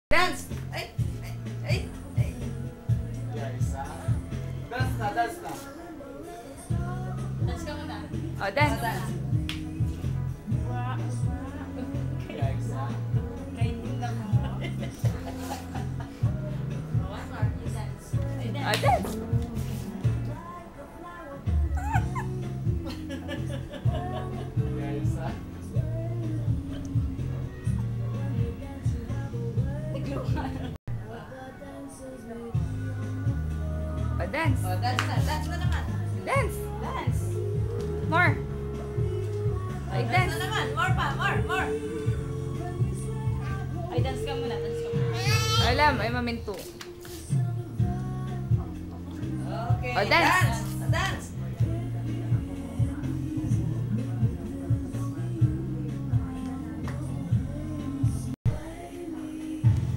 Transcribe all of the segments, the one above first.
Dance! Ay! Ay! Ay! Yeah, isa. Dance na, dance na. Dance ka muna. Oh, dance! Dance. Yeah, isa. Kainin lang mo. One more, you dance. Ay, Oh, dance. dance! Yeah, isa. Oh, dance! Oh, dance na. Dance na naman. Dance! Dance. More! Ay, Dance dance! na naman. More pa. More. More. Ay, dance ka muna. Dance ka muna. Alam, ay maminto. Okay. Oh, dance. Dance. Dance.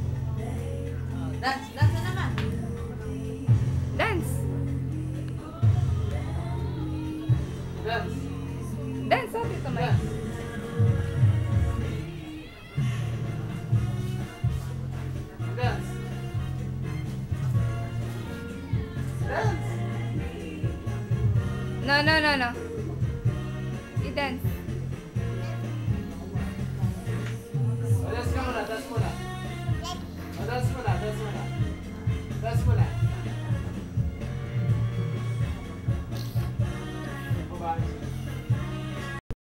Oh, dance. Dance na naman. Dance! Dance. Dance! Sabi ito, Mike. Dance. Dance. Dance. No, no, no, no. I-dance.